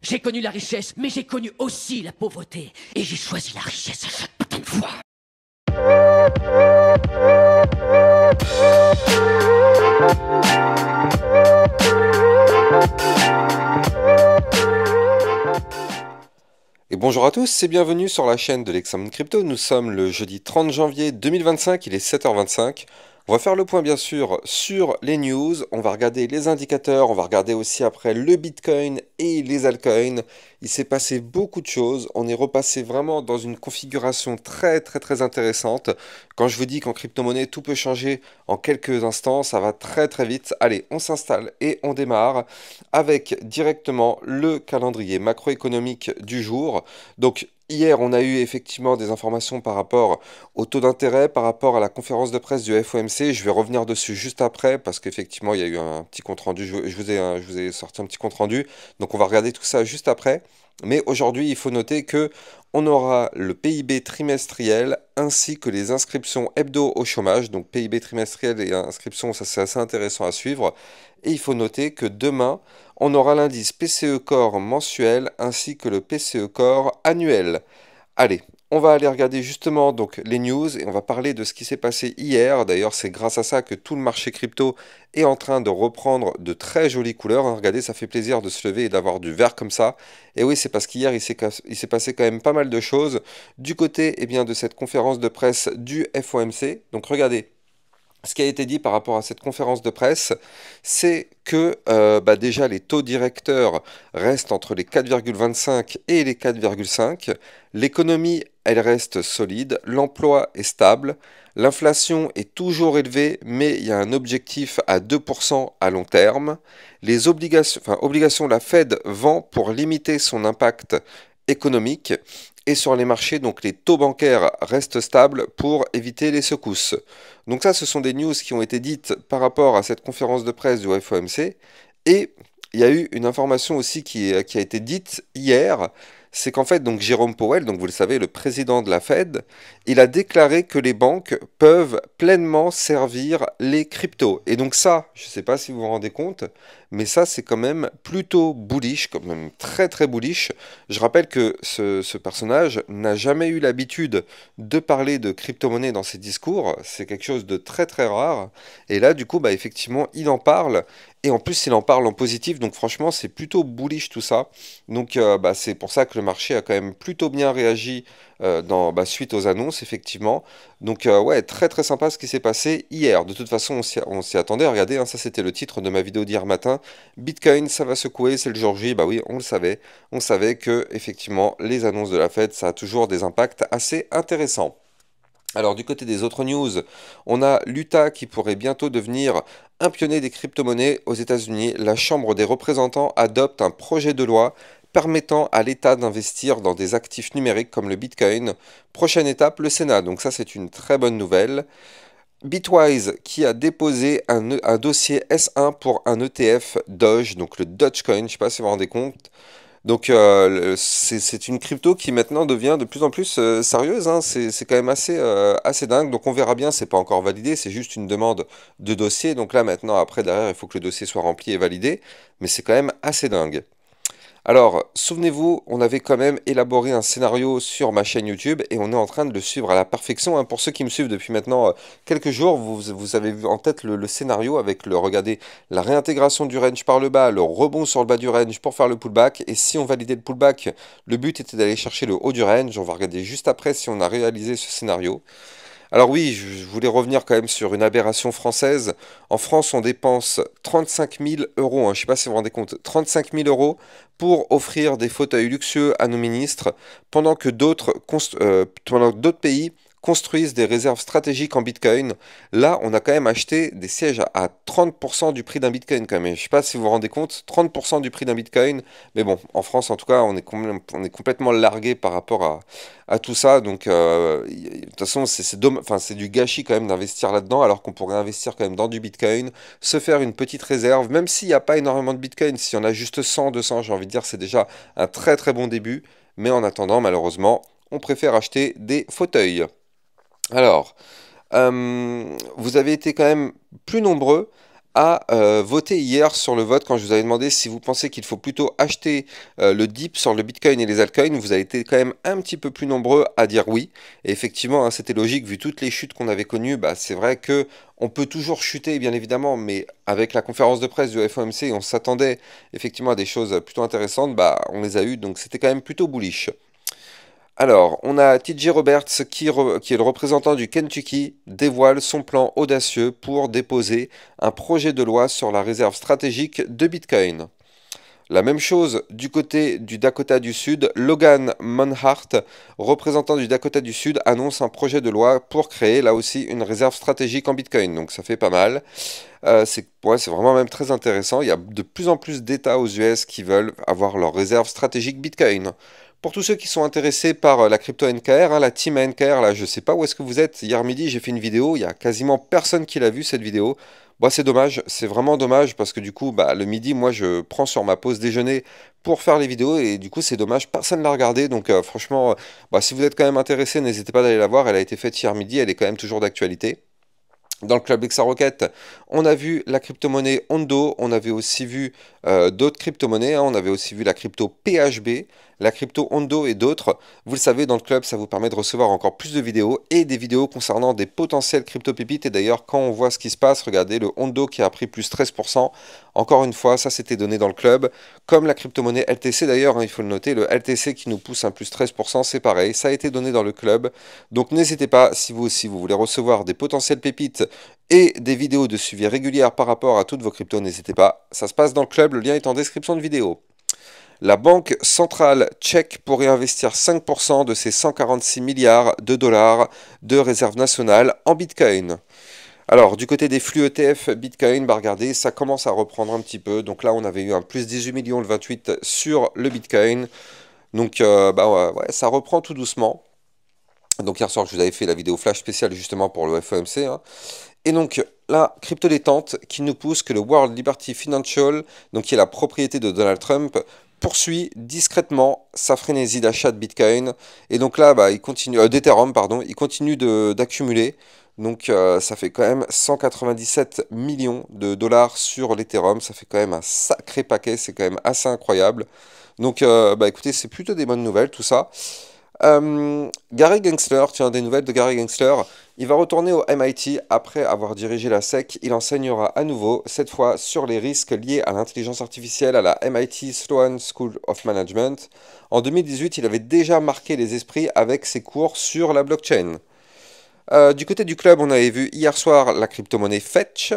J'ai connu la richesse, mais j'ai connu aussi la pauvreté. Et j'ai choisi la richesse à chaque putain de fois. Et bonjour à tous et bienvenue sur la chaîne de l'Examen Crypto. Nous sommes le jeudi 30 janvier 2025, il est 7h25. On va faire le point bien sûr sur les news, on va regarder les indicateurs, on va regarder aussi après le Bitcoin et les altcoins. Il s'est passé beaucoup de choses, on est repassé vraiment dans une configuration très intéressante. Quand je vous dis qu'en crypto-monnaie tout peut changer en quelques instants, ça va très vite. Allez, on s'installe et on démarre avec directement le calendrier macroéconomique du jour. Donc hier, on a eu effectivement des informations par rapport au taux d'intérêt, par rapport à la conférence de presse du FOMC. Je vais revenir dessus juste après parce qu'effectivement, il y a eu un petit compte rendu. Je vous ai sorti un petit compte rendu. Donc on va regarder tout ça juste après. Mais aujourd'hui, il faut noter que on aura le PIB trimestriel ainsi que les inscriptions hebdo au chômage. Donc PIB trimestriel et inscriptions, ça c'est assez intéressant à suivre. Et il faut noter que demain, on aura l'indice PCE Core mensuel ainsi que le PCE Core annuel. Allez, on va aller regarder justement donc les news et on va parler de ce qui s'est passé hier. D'ailleurs, c'est grâce à ça que tout le marché crypto est en train de reprendre de très jolies couleurs, hein. Regardez, ça fait plaisir de se lever et d'avoir du vert comme ça. Et oui, c'est parce qu'hier, il s'est passé quand même pas mal de choses du côté bien, de cette conférence de presse du FOMC. Donc regardez. Ce qui a été dit par rapport à cette conférence de presse, c'est que déjà les taux directeurs restent entre les 4,25 et les 4,5. L'économie, elle reste solide, l'emploi est stable, l'inflation est toujours élevée, mais il y a un objectif à 2% à long terme. Les obligations, la Fed vend pour limiter son impact économique. Et sur les marchés, donc les taux bancaires restent stables pour éviter les secousses. Donc ça, ce sont des news qui ont été dites par rapport à cette conférence de presse du FOMC. Et il y a eu une information aussi qui a été dite hier, c'est qu'en fait, donc Jérôme Powell, donc vous le savez, le président de la Fed, il a déclaré que les banques peuvent pleinement servir les cryptos. Et donc ça, je ne sais pas si vous vous rendez compte, mais ça, c'est quand même plutôt bullish, quand même très bullish. Je rappelle que ce personnage n'a jamais eu l'habitude de parler de crypto-monnaie dans ses discours. C'est quelque chose de très rare. Et là, du coup, bah, effectivement, il en parle. Et en plus, il en parle en positif. Donc franchement, c'est plutôt bullish tout ça. Donc c'est pour ça que le marché a quand même plutôt bien réagi suite aux annonces, effectivement. Donc ouais, très sympa ce qui s'est passé hier. De toute façon, on s'y attendait. Regardez, hein, ça c'était le titre de ma vidéo d'hier matin. Bitcoin, ça va secouer, c'est le jour J. Bah oui, on le savait. On savait que effectivement, les annonces de la Fed, ça a toujours des impacts assez intéressants. Alors du côté des autres news, on a l'Utah qui pourrait bientôt devenir un pionnier des crypto-monnaies aux États-Unis. La Chambre des représentants adopte un projet de loi permettant à l'État d'investir dans des actifs numériques comme le Bitcoin. Prochaine étape, le Sénat. Donc ça, c'est une très bonne nouvelle. Bitwise qui a déposé un dossier S1 pour un ETF Doge, donc le Dogecoin, je ne sais pas si vous vous rendez compte. Donc c'est une crypto qui maintenant devient de plus en plus sérieuse, hein. C'est quand même assez dingue. Donc on verra bien, c'est pas encore validé, c'est juste une demande de dossier. Donc là maintenant, après derrière, il faut que le dossier soit rempli et validé. Mais c'est quand même assez dingue. Alors, souvenez-vous, on avait quand même élaboré un scénario sur ma chaîne YouTube et on est en train de le suivre à la perfection, hein. Pour ceux qui me suivent depuis maintenant quelques jours, vous avez vu en tête le scénario avec regardez, la réintégration du range par le bas, le rebond sur le bas du range pour faire le pullback. Et si on validait le pullback, le but était d'aller chercher le haut du range. On va regarder juste après si on a réalisé ce scénario. Alors oui, je voulais revenir quand même sur une aberration française. En France, on dépense 35 000 euros, hein, je ne sais pas si vous vous rendez compte, 35 000 euros pour offrir des fauteuils luxueux à nos ministres, pendant que d'autres pays construisent des réserves stratégiques en Bitcoin. Là, on a quand même acheté des sièges à 30% du prix d'un Bitcoin quand même. Je ne sais pas si vous vous rendez compte, 30% du prix d'un Bitcoin. Mais bon, en France, en tout cas, on est complètement largué par rapport à tout ça. Donc, de toute façon, c'est du gâchis quand même d'investir là-dedans, alors qu'on pourrait investir quand même dans du Bitcoin, se faire une petite réserve, même s'il n'y a pas énormément de Bitcoin, si on a juste 100, 200, j'ai envie de dire, c'est déjà un très bon début. Mais en attendant, malheureusement, on préfère acheter des fauteuils. Alors, vous avez été quand même plus nombreux a voté hier sur le vote quand je vous avais demandé si vous pensez qu'il faut plutôt acheter le dip sur le Bitcoin et les altcoins. Vous avez été quand même un petit peu plus nombreux à dire oui. Et effectivement, hein, c'était logique vu toutes les chutes qu'on avait connues. Bah, c'est vrai que on peut toujours chuter, bien évidemment, mais avec la conférence de presse du FOMC, on s'attendait effectivement à des choses plutôt intéressantes. Bah, on les a eues, donc c'était quand même plutôt bullish. Alors, on a TJ Roberts qui est le représentant du Kentucky, dévoile son plan audacieux pour déposer un projet de loi sur la réserve stratégique de Bitcoin. La même chose du côté du Dakota du Sud, Logan Monhart, représentant du Dakota du Sud, annonce un projet de loi pour créer là aussi une réserve stratégique en Bitcoin. Donc ça fait pas mal. C'est vraiment même très intéressant. Il y a de plus en plus d'États aux US qui veulent avoir leur réserve stratégique Bitcoin. Pour tous ceux qui sont intéressés par la crypto NKR, hein, la team NKR, là, je sais pas où est-ce que vous êtes. Hier midi, j'ai fait une vidéo. Il y a quasiment personne qui l'a vu cette vidéo. Bon, c'est dommage, c'est vraiment dommage parce que du coup, bah, le midi, moi, je prends sur ma pause déjeuner pour faire les vidéos et du coup, c'est dommage, personne ne l'a regardé. Donc, franchement, bah, si vous êtes quand même intéressé, n'hésitez pas d'aller la voir. Elle a été faite hier midi, elle est quand même toujours d'actualité. Dans le club XRocket, on a vu la crypto-monnaie Ondo, on avait aussi vu d'autres crypto-monnaies, hein, on avait aussi vu la crypto PHB, la crypto Ondo et d'autres. Vous le savez, dans le club, ça vous permet de recevoir encore plus de vidéos et des vidéos concernant des potentielles crypto-pépites. Et d'ailleurs, quand on voit ce qui se passe, regardez le Ondo qui a pris plus 13%. Encore une fois, ça c'était donné dans le club. Comme la crypto-monnaie LTC d'ailleurs, hein, il faut le noter, le LTC qui nous pousse un plus 13%, c'est pareil, ça a été donné dans le club. Donc n'hésitez pas, si vous aussi vous voulez recevoir des potentielles pépites et des vidéos de suivi régulières par rapport à toutes vos cryptos, n'hésitez pas. Ça se passe dans le club, le lien est en description de vidéo. La banque centrale tchèque pourrait investir 5% de ses 146 milliards de dollars de réserve nationale en Bitcoin. Alors, du côté des flux ETF Bitcoin, bah regardez, ça commence à reprendre un petit peu. Donc là, on avait eu un plus 18 millions le 28 sur le Bitcoin. Donc, ça reprend tout doucement. Donc hier soir, je vous avais fait la vidéo flash spéciale justement pour le FOMC. Hein. Et donc, la crypto détente qui nous pousse que le World Liberty Financial, donc qui est la propriété de Donald Trump, poursuit discrètement sa frénésie d'achat de Bitcoin. Et donc là, bah, il continue, d'Ethereum, pardon, il continue d'accumuler. Donc ça fait quand même 197 millions de dollars sur l'Ethereum. Ça fait quand même un sacré paquet, c'est quand même assez incroyable. Donc écoutez, c'est plutôt des bonnes nouvelles tout ça. Gary Gensler, tiens, des nouvelles de Gary Gensler. Il va retourner au MIT après avoir dirigé la SEC. Il enseignera à nouveau, cette fois sur les risques liés à l'intelligence artificielle à la MIT Sloan School of Management. En 2018, il avait déjà marqué les esprits avec ses cours sur la blockchain. Du côté du club, on avait vu hier soir la crypto-monnaie Fetch.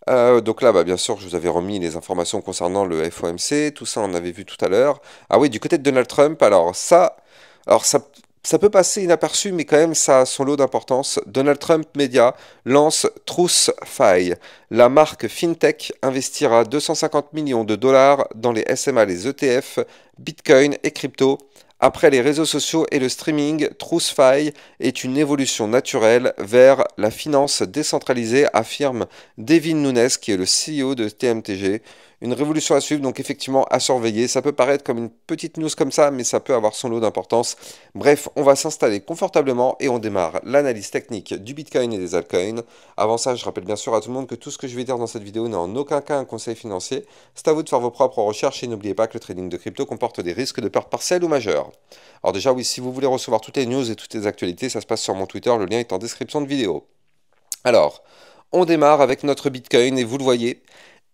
Donc là, bah, bien sûr, je vous avais remis les informations concernant le FOMC. Tout ça, on avait vu tout à l'heure. Ah oui, du côté de Donald Trump, ça peut passer inaperçu, mais quand même, ça a son lot d'importance. Donald Trump Media lance TruthFi. La marque FinTech investira 250 millions de dollars dans les SMA, les ETF, Bitcoin et crypto. Après les réseaux sociaux et le streaming, TruthFi est une évolution naturelle vers la finance décentralisée, affirme Devin Nunes, qui est le CEO de TMTG. Une révolution à suivre, donc effectivement à surveiller. Ça peut paraître comme une petite news comme ça, mais ça peut avoir son lot d'importance. Bref, on va s'installer confortablement et on démarre l'analyse technique du Bitcoin et des altcoins. Avant ça, je rappelle bien sûr à tout le monde que tout ce que je vais dire dans cette vidéo n'est en aucun cas un conseil financier. C'est à vous de faire vos propres recherches et n'oubliez pas que le trading de crypto comporte des risques de perte partielle ou majeure. Alors déjà, oui, si vous voulez recevoir toutes les news et toutes les actualités, ça se passe sur mon Twitter, le lien est en description de vidéo. Alors, on démarre avec notre Bitcoin et vous le voyez,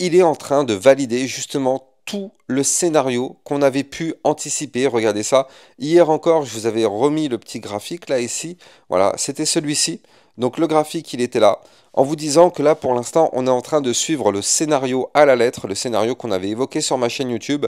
il est en train de valider justement tout le scénario qu'on avait pu anticiper. Regardez ça. Hier encore, je vous avais remis le petit graphique là ici. Voilà, c'était celui-ci. Donc le graphique, il était là. En vous disant que là, pour l'instant, on est en train de suivre le scénario à la lettre, le scénario qu'on avait évoqué sur ma chaîne YouTube.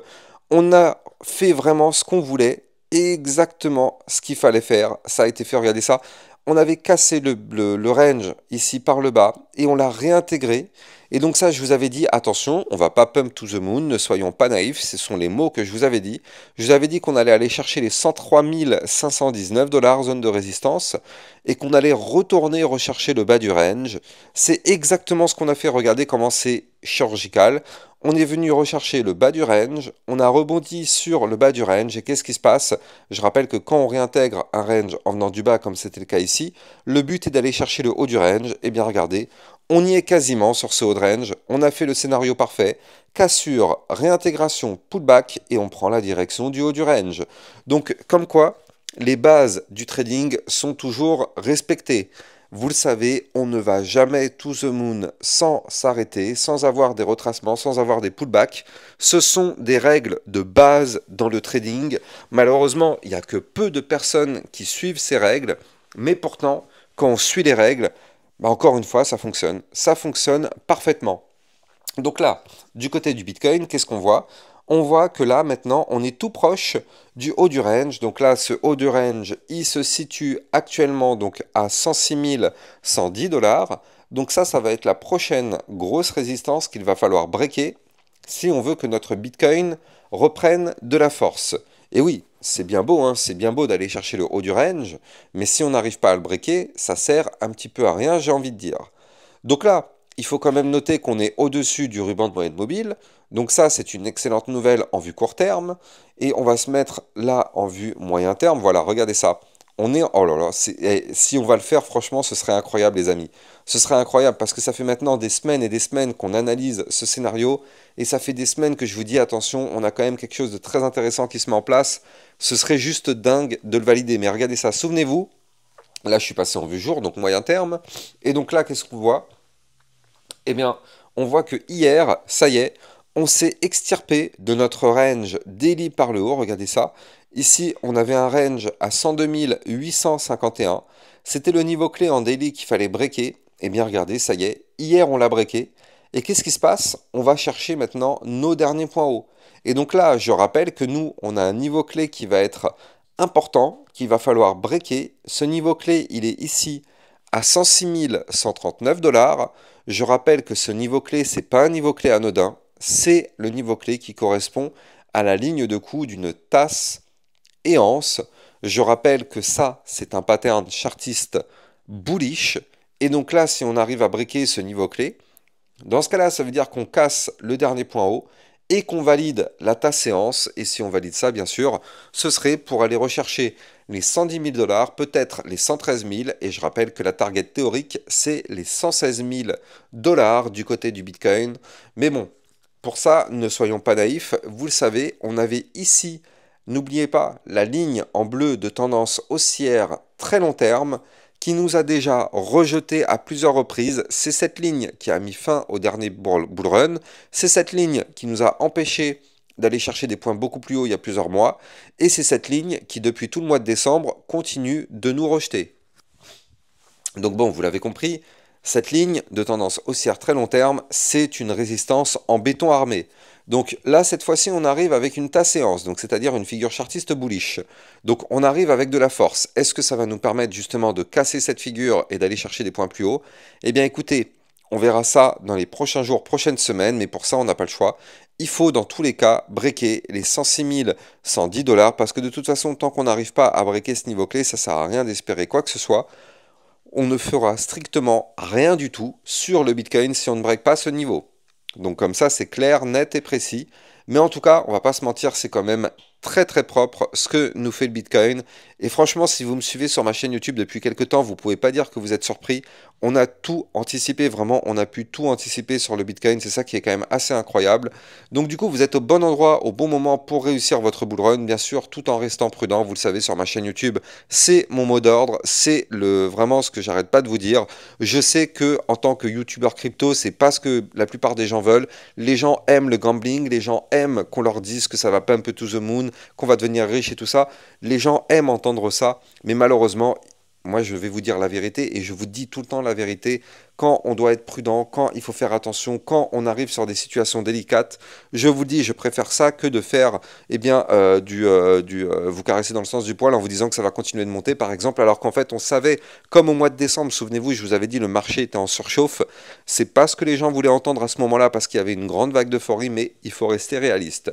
On a fait vraiment ce qu'on voulait, exactement ce qu'il fallait faire. Ça a été fait, regardez ça. On avait cassé le range ici par le bas et on l'a réintégré. Et donc ça, je vous avais dit, attention, on va pas pump to the moon, ne soyons pas naïfs, ce sont les mots que je vous avais dit. Je vous avais dit qu'on allait aller chercher les 103 519 dollars, zone de résistance, et qu'on allait retourner rechercher le bas du range. C'est exactement ce qu'on a fait, regardez comment c'est chirurgical. On est venu rechercher le bas du range, on a rebondi sur le bas du range, et qu'est-ce qui se passe? Je rappelle que quand on réintègre un range en venant du bas, comme c'était le cas ici, le but est d'aller chercher le haut du range, et bien regardez, On y est quasiment sur ce haut de range. On a fait le scénario parfait. Cassure, réintégration, pullback et on prend la direction du haut du range. Donc, comme quoi, les bases du trading sont toujours respectées. Vous le savez, on ne va jamais to the moon sans s'arrêter, sans avoir des retracements, sans avoir des pullbacks. Ce sont des règles de base dans le trading. Malheureusement, il n'y a que peu de personnes qui suivent ces règles, mais pourtant, quand on suit les règles, bah encore une fois, ça fonctionne. Ça fonctionne parfaitement. Donc là, du côté du Bitcoin, qu'est-ce qu'on voit? On voit que là, maintenant, on est tout proche du haut du range. Donc là, ce haut du range, il se situe actuellement donc à 106 110 dollars. Donc ça va être la prochaine grosse résistance qu'il va falloir breaker si on veut que notre Bitcoin reprenne de la force. Et oui, c'est bien beau, hein, c'est bien beau d'aller chercher le haut du range, mais si on n'arrive pas à le breaker, ça sert un petit peu à rien, j'ai envie de dire. Donc là, il faut quand même noter qu'on est au-dessus du ruban de moyenne mobile. Donc ça, c'est une excellente nouvelle en vue court terme. Et on va se mettre là en vue moyen terme. Voilà, regardez ça. On est... Oh là là, si on va le faire, franchement, ce serait incroyable, les amis. Ce serait incroyable parce que ça fait maintenant des semaines et des semaines qu'on analyse ce scénario. Et ça fait des semaines que je vous dis, attention, on a quand même quelque chose de très intéressant qui se met en place. Ce serait juste dingue de le valider. Mais regardez ça, souvenez-vous. Là, je suis passé en vue jour, donc moyen terme. Et donc là, qu'est-ce qu'on voit? Eh bien, on voit que hier, ça y est, on s'est extirpé de notre range daily par le haut. Regardez ça. Ici, on avait un range à 102 851. C'était le niveau clé en daily qu'il fallait breaker. Eh bien, regardez, ça y est. Hier, on l'a breaké. Et qu'est-ce qui se passe? On va chercher maintenant nos derniers points hauts. Et donc là, je rappelle que nous, on a un niveau clé qui va être important, qu'il va falloir breaker. Ce niveau clé, il est ici à 106 139 dollars. Je rappelle que ce niveau clé, c'est pas un niveau clé anodin, c'est le niveau clé qui correspond à la ligne de coup d'une tasse et anse. Je rappelle que ça, c'est un pattern chartiste bullish. Et donc là, si on arrive à breaker ce niveau clé, dans ce cas-là, ça veut dire qu'on casse le dernier point haut et qu'on valide la ta séance. Et si on valide ça, bien sûr, ce serait pour aller rechercher les 110 000 dollars, peut-être les 113 000. Et je rappelle que la target théorique, c'est les 116 000 dollars du côté du Bitcoin. Mais bon, pour ça, ne soyons pas naïfs. Vous le savez, on avait ici, n'oubliez pas, la ligne en bleu de tendance haussière très long terme qui nous a déjà rejeté à plusieurs reprises. C'est cette ligne qui a mis fin au dernier bull run. C'est cette ligne qui nous a empêché d'aller chercher des points beaucoup plus hauts il y a plusieurs mois. Et c'est cette ligne qui, depuis tout le mois de décembre, continue de nous rejeter. Donc bon, vous l'avez compris, cette ligne de tendance haussière très long terme, c'est une résistance en béton armé. Donc là, cette fois-ci, on arrive avec une ta séance, donc c'est-à-dire une figure chartiste bullish. Donc on arrive avec de la force. Est-ce que ça va nous permettre justement de casser cette figure et d'aller chercher des points plus hauts? Eh bien écoutez, on verra ça dans les prochains jours, prochaines semaines, mais pour ça, on n'a pas le choix. Il faut dans tous les cas breaker les 106 110 dollars parce que de toute façon, tant qu'on n'arrive pas à breaker ce niveau clé, ça ne sert à rien d'espérer quoi que ce soit. On ne fera strictement rien du tout sur le Bitcoin si on ne break pas ce niveau. Donc comme ça, c'est clair, net et précis. Mais en tout cas, on va pas se mentir, c'est quand même très très propre ce que nous fait le Bitcoin. Et franchement, si vous me suivez sur ma chaîne YouTube depuis quelques temps, vous pouvez pas dire que vous êtes surpris. On a tout anticipé, vraiment, on a pu tout anticiper sur le Bitcoin. C'est ça qui est quand même assez incroyable. Donc du coup, vous êtes au bon endroit, au bon moment pour réussir votre bull run, bien sûr, tout en restant prudent. Vous le savez, sur ma chaîne YouTube, c'est mon mot d'ordre, c'est vraiment ce que j'arrête pas de vous dire. Je sais que en tant que YouTuber crypto, c'est pas ce que la plupart des gens veulent. Les gens aiment le gambling, les gens aiment qu'on leur dise que ça va pas un peu to the moon, qu'on va devenir riche et tout ça. Les gens aiment entendre ça, mais malheureusement, moi je vais vous dire la vérité et je vous dis tout le temps la vérité. Quand on doit être prudent, quand il faut faire attention, quand on arrive sur des situations délicates, je vous dis, je préfère ça que de faire, eh bien, vous caresser dans le sens du poil en vous disant que ça va continuer de monter, par exemple, alors qu'en fait, on savait, comme au mois de décembre, souvenez-vous, je vous avais dit, le marché était en surchauffe. C'est pas ce que les gens voulaient entendre à ce moment-là parce qu'il y avait une grande vague d'euphorie, mais il faut rester réaliste.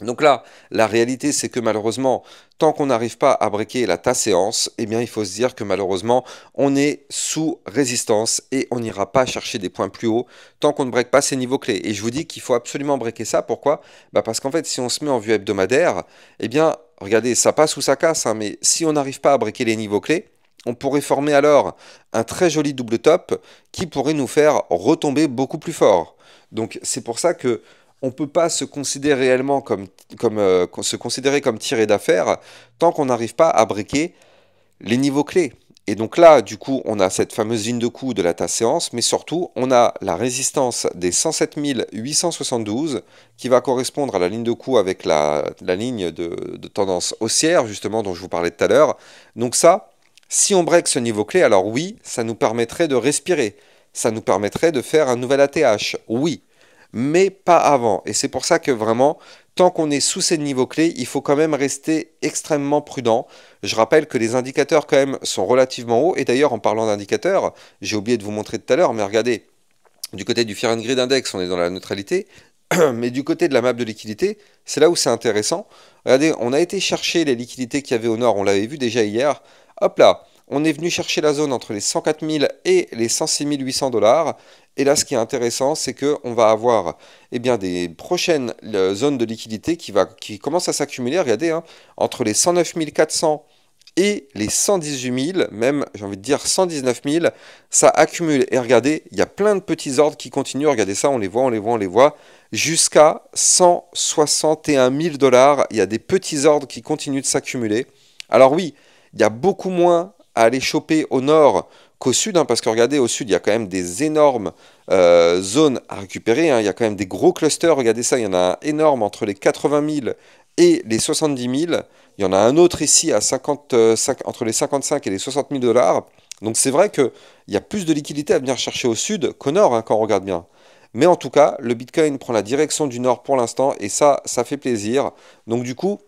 Donc là, la réalité, c'est que malheureusement, tant qu'on n'arrive pas à breaker la ta séance, eh bien, il faut se dire que malheureusement, on est sous résistance et on n'ira pas chercher des points plus hauts tant qu'on ne break pas ces niveaux clés. Et je vous dis qu'il faut absolument breaker ça. Pourquoi? Bah parce qu'en fait, si on se met en vue hebdomadaire, eh bien, regardez, ça passe ou ça casse, hein, mais si on n'arrive pas à breaker les niveaux clés, On pourrait former alors un très joli double top qui pourrait nous faire retomber beaucoup plus fort. Donc c'est pour ça que on ne peut pas se considérer réellement se considérer comme tiré d'affaire tant qu'on n'arrive pas à breaker les niveaux clés. Et donc là, du coup, on a cette fameuse ligne de coup de la tasse séance, mais surtout, on a la résistance des 107 872 qui va correspondre à la ligne de coup avec la ligne de tendance haussière, justement, dont je vous parlais tout à l'heure. Donc ça, si on break ce niveau clé, alors oui, ça nous permettrait de respirer. Ça nous permettrait de faire un nouvel ATH. Oui, mais pas avant. Et c'est pour ça que vraiment, tant qu'on est sous ces niveaux clés, il faut quand même rester extrêmement prudent. Je rappelle que les indicateurs quand même sont relativement hauts. Et d'ailleurs, en parlant d'indicateurs, j'ai oublié de vous montrer tout à l'heure, mais regardez, du côté du Fear and Greed Index, on est dans la neutralité. Mais du côté de la map de liquidité, c'est là où c'est intéressant. Regardez, on a été chercher les liquidités qu'il y avait au nord, on l'avait vu déjà hier. Hop là, on est venu chercher la zone entre les 104 000 et les 106 800 dollars. Et là, ce qui est intéressant, c'est qu'on va avoir eh bien, des prochaines zones de liquidité qui commencent à s'accumuler. Regardez, hein, entre les 109 400 et les 118 000, même j'ai envie de dire 119 000, ça accumule. Et regardez, il y a plein de petits ordres qui continuent. Regardez ça, on les voit, on les voit, on les voit. Jusqu'à 161 000 dollars, il y a des petits ordres qui continuent de s'accumuler. Alors oui, il y a beaucoup moins à aller choper au nord qu'au sud, hein, parce que regardez, au sud, il y a quand même des énormes zones à récupérer, hein. Il y a quand même des gros clusters. Regardez ça, il y en a un énorme entre les 80 000 et les 70 000. Il y en a un autre ici à 55, entre les 55 et les 60 000 dollars. Donc c'est vrai qu'il y a plus de liquidités à venir chercher au sud qu'au nord, hein, quand on regarde bien. Mais en tout cas, le Bitcoin prend la direction du nord pour l'instant et ça fait plaisir. Donc du coup,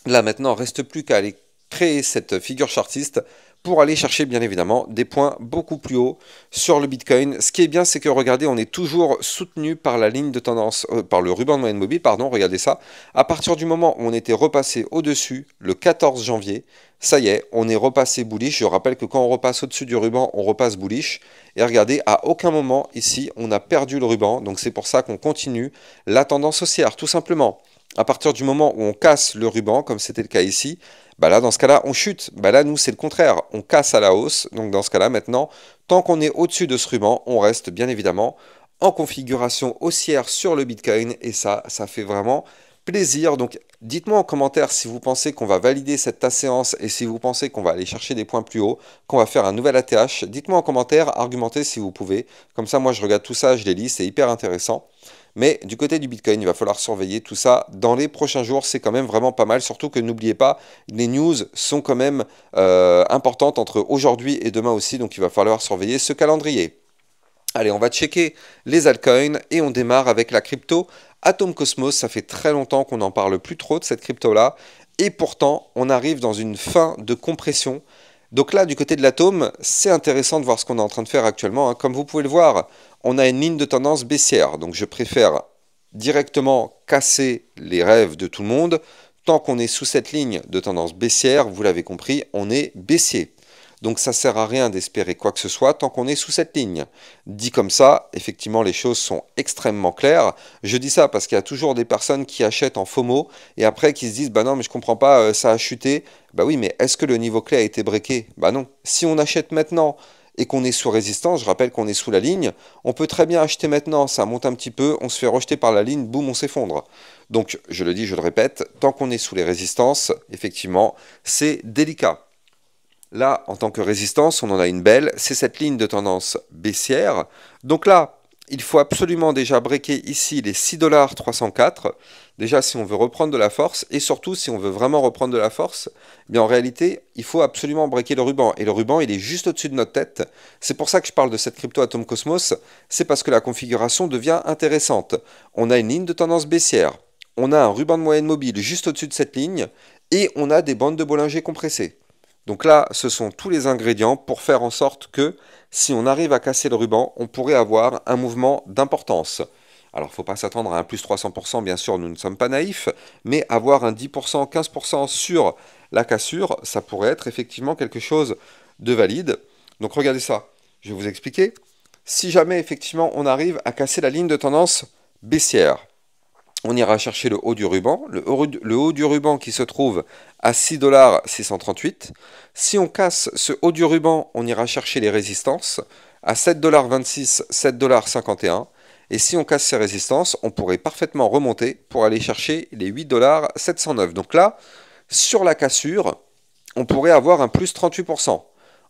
là maintenant, il ne reste plus qu'à aller créer cette figure chartiste pour aller chercher bien évidemment des points beaucoup plus hauts sur le Bitcoin. Ce qui est bien, c'est que regardez, on est toujours soutenu par la ligne de tendance, par le ruban de moyenne mobile, pardon, regardez ça. À partir du moment où on était repassé au-dessus, le 14 janvier, ça y est, on est repassé bullish. Je rappelle que quand on repasse au-dessus du ruban, on repasse bullish. Et regardez, à aucun moment ici, on a perdu le ruban. Donc c'est pour ça qu'on continue la tendance haussière, tout simplement. À partir du moment où on casse le ruban, comme c'était le cas ici, bah là, dans ce cas-là, on chute. Bah là, nous, c'est le contraire. On casse à la hausse. Donc, dans ce cas-là, maintenant, tant qu'on est au-dessus de ce ruban, on reste bien évidemment en configuration haussière sur le Bitcoin. Et ça fait vraiment plaisir. Donc, dites-moi en commentaire si vous pensez qu'on va valider cette séance et si vous pensez qu'on va aller chercher des points plus hauts, qu'on va faire un nouvel ATH. Dites-moi en commentaire, argumentez si vous pouvez. Comme ça, moi, je regarde tout ça, je les lis, c'est hyper intéressant. Mais du côté du Bitcoin, il va falloir surveiller tout ça dans les prochains jours. C'est quand même vraiment pas mal. Surtout que n'oubliez pas, les news sont quand même importantes entre aujourd'hui et demain aussi. Donc il va falloir surveiller ce calendrier. Allez, on va checker les altcoins et on démarre avec la crypto Atom Cosmos. Ça fait très longtemps qu'on n'en parle plus trop de cette crypto-là. Et pourtant, on arrive dans une fin de compression. Donc là, du côté de l'atome, c'est intéressant de voir ce qu'on est en train de faire actuellement, hein. Comme vous pouvez le voir, on a une ligne de tendance baissière. Donc je préfère directement casser les rêves de tout le monde. Tant qu'on est sous cette ligne de tendance baissière, vous l'avez compris, on est baissier. Donc ça ne sert à rien d'espérer quoi que ce soit tant qu'on est sous cette ligne. Dit comme ça, effectivement, les choses sont extrêmement claires. Je dis ça parce qu'il y a toujours des personnes qui achètent en FOMO et après qui se disent bah non mais je comprends pas, ça a chuté. Bah oui, mais est-ce que le niveau clé a été breaké? Bah non. Si on achète maintenant et qu'on est sous résistance, je rappelle qu'on est sous la ligne, on peut très bien acheter maintenant, ça monte un petit peu, on se fait rejeter par la ligne, boum, on s'effondre. Donc je le dis, je le répète, tant qu'on est sous les résistances, effectivement, c'est délicat. Là, en tant que résistance, on en a une belle, c'est cette ligne de tendance baissière. Donc là, il faut absolument déjà breaker ici les 6,304 $. Déjà, si on veut reprendre de la force, et surtout, si on veut vraiment reprendre de la force, eh bien en réalité, il faut absolument breaker le ruban. Et le ruban, il est juste au-dessus de notre tête. C'est pour ça que je parle de cette crypto Atom Cosmos. C'est parce que la configuration devient intéressante. On a une ligne de tendance baissière. On a un ruban de moyenne mobile juste au-dessus de cette ligne. Et on a des bandes de Bollinger compressées. Donc là, ce sont tous les ingrédients pour faire en sorte que si on arrive à casser le ruban, on pourrait avoir un mouvement d'importance. Alors, il ne faut pas s'attendre à un plus 300%, bien sûr, nous ne sommes pas naïfs, mais avoir un 10%, 15% sur la cassure, ça pourrait être effectivement quelque chose de valide. Donc regardez ça, je vais vous expliquer. Si jamais effectivement on arrive à casser la ligne de tendance baissière, on ira chercher le haut du ruban. Le haut du ruban qui se trouve à 6,638 $. Si on casse ce haut du ruban, on ira chercher les résistances à 7,26 $, 7,51 $. Et si on casse ces résistances, on pourrait parfaitement remonter pour aller chercher les 8,709 $. Donc là, sur la cassure, on pourrait avoir un plus 38%.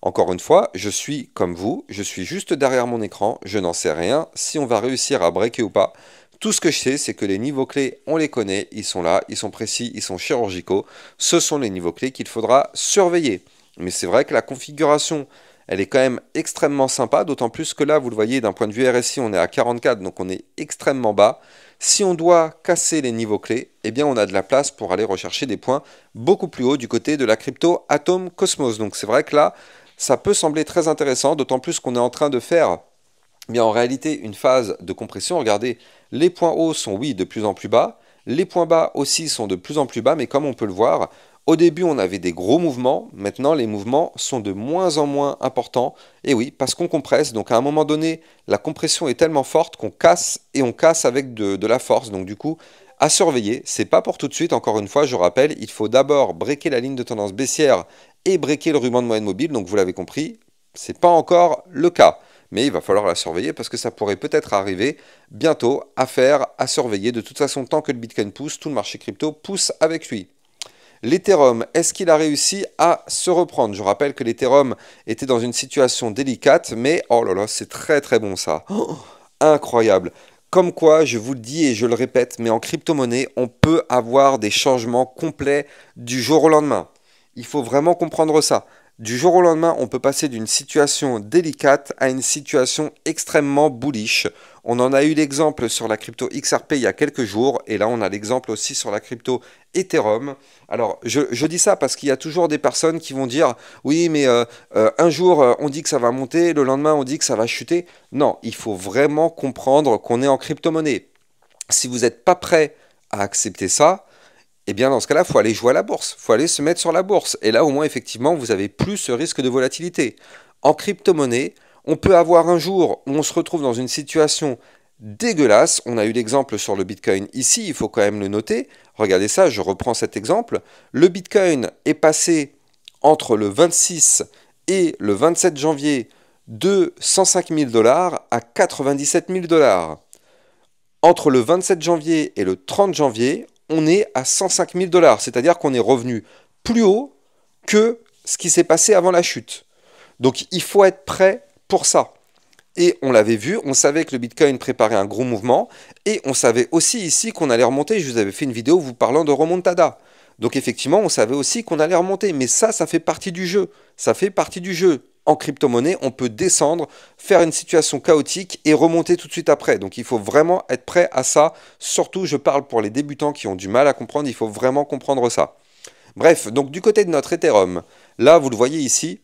Encore une fois, je suis comme vous, je suis juste derrière mon écran, je n'en sais rien si on va réussir à breaker ou pas. Tout ce que je sais, c'est que les niveaux clés, on les connaît, ils sont là, ils sont précis, ils sont chirurgicaux. Ce sont les niveaux clés qu'il faudra surveiller. Mais c'est vrai que la configuration, elle est quand même extrêmement sympa, d'autant plus que là, vous le voyez, d'un point de vue RSI, on est à 44, donc on est extrêmement bas. Si on doit casser les niveaux clés, eh bien on a de la place pour aller rechercher des points beaucoup plus hauts du côté de la crypto Atom Cosmos. Donc c'est vrai que là, ça peut sembler très intéressant, d'autant plus qu'on est en train de faire bien en réalité une phase de compression. Regardez, les points hauts sont oui de plus en plus bas, les points bas aussi sont de plus en plus bas, mais comme on peut le voir, au début on avait des gros mouvements, maintenant les mouvements sont de moins en moins importants, et oui, parce qu'on compresse, donc à un moment donné, la compression est tellement forte qu'on casse, et on casse avec de la force, donc du coup, à surveiller, c'est pas pour tout de suite, encore une fois, je rappelle, il faut d'abord breaker la ligne de tendance baissière et breaker le ruban de moyenne mobile, donc vous l'avez compris, c'est pas encore le cas. Mais il va falloir la surveiller parce que ça pourrait peut-être arriver bientôt à surveiller. De toute façon, tant que le Bitcoin pousse, tout le marché crypto pousse avec lui. L'Ethereum, est-ce qu'il a réussi à se reprendre? Je rappelle que l'Ethereum était dans une situation délicate, mais oh là là, c'est très très bon ça. Oh, incroyable. Comme quoi, je vous le dis et je le répète, mais en crypto-monnaie, on peut avoir des changements complets du jour au lendemain. Il faut vraiment comprendre ça. Du jour au lendemain, on peut passer d'une situation délicate à une situation extrêmement bullish. On en a eu l'exemple sur la crypto XRP il y a quelques jours, et là on a l'exemple aussi sur la crypto Ethereum. Alors je dis ça parce qu'il y a toujours des personnes qui vont dire oui mais un jour on dit que ça va monter, le lendemain on dit que ça va chuter. Non, il faut vraiment comprendre qu'on est en crypto-monnaie. Si vous n'êtes pas prêt à accepter ça, eh bien, dans ce cas-là, il faut aller jouer à la bourse. Il faut aller se mettre sur la bourse. Et là, au moins, effectivement, vous avez plus ce risque de volatilité. En crypto-monnaie, on peut avoir un jour où on se retrouve dans une situation dégueulasse. On a eu l'exemple sur le Bitcoin ici, il faut quand même le noter. Regardez ça, je reprends cet exemple. Le Bitcoin est passé entre le 26 et le 27 janvier de 105 000 $ à 97 000 $. Entre le 27 janvier et le 30 janvier, on est à 105 000 $. C'est-à-dire qu'on est revenu plus haut que ce qui s'est passé avant la chute. Donc il faut être prêt pour ça. Et on l'avait vu, on savait que le Bitcoin préparait un gros mouvement. Et on savait aussi ici qu'on allait remonter. Je vous avais fait une vidéo vous parlant de remontada. Donc effectivement, on savait aussi qu'on allait remonter. Mais ça fait partie du jeu. Ça fait partie du jeu. En crypto-monnaie, on peut descendre, faire une situation chaotique et remonter tout de suite après. Donc il faut vraiment être prêt à ça. Surtout, je parle pour les débutants qui ont du mal à comprendre, il faut vraiment comprendre ça. Bref, donc du côté de notre Ethereum, là vous le voyez ici,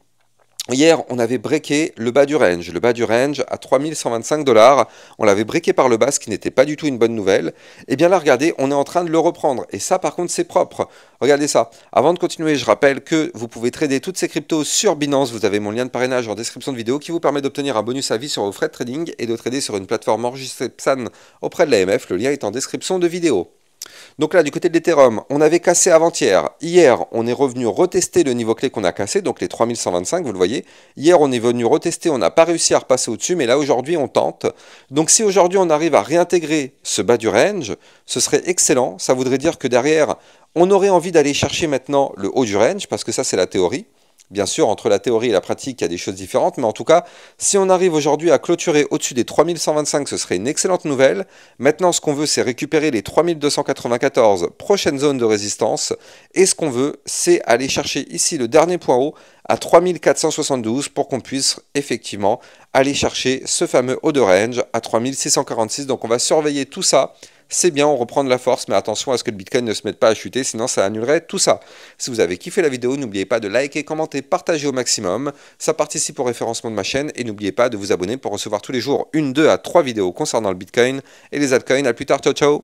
hier on avait breaké le bas du range à 3125 $. On l'avait breaké par le bas, ce qui n'était pas du tout une bonne nouvelle. Et bien là, regardez, on est en train de le reprendre. Et ça, par contre, c'est propre. Regardez ça. Avant de continuer, je rappelle que vous pouvez trader toutes ces cryptos sur Binance. Vous avez mon lien de parrainage en description de vidéo qui vous permet d'obtenir un bonus à vie sur vos frais de trading et de trader sur une plateforme enregistrée PSAN auprès de l'AMF. Le lien est en description de vidéo. Donc là, du côté de l'Ethereum, on avait cassé avant-hier. Hier, on est revenu retester le niveau clé qu'on a cassé, donc les 3125, vous le voyez. Hier, on est venu retester, on n'a pas réussi à repasser au-dessus, mais là, aujourd'hui, on tente. Donc si aujourd'hui, on arrive à réintégrer ce bas du range, ce serait excellent. Ça voudrait dire que derrière, on aurait envie d'aller chercher maintenant le haut du range, parce que ça, c'est la théorie. Bien sûr, entre la théorie et la pratique, il y a des choses différentes, mais en tout cas, si on arrive aujourd'hui à clôturer au-dessus des 3125, ce serait une excellente nouvelle. Maintenant, ce qu'on veut, c'est récupérer les 3294 prochaines zones de résistance, et ce qu'on veut, c'est aller chercher ici le dernier point haut à 3472 pour qu'on puisse effectivement aller chercher ce fameux haut de range à 3646. Donc on va surveiller tout ça. C'est bien, on reprend de la force, mais attention à ce que le Bitcoin ne se mette pas à chuter, sinon ça annulerait tout ça. Si vous avez kiffé la vidéo, n'oubliez pas de liker, commenter, partager au maximum. Ça participe au référencement de ma chaîne, et n'oubliez pas de vous abonner pour recevoir tous les jours 1, 2 à 3 vidéos concernant le Bitcoin et les altcoins. À plus tard, ciao ciao.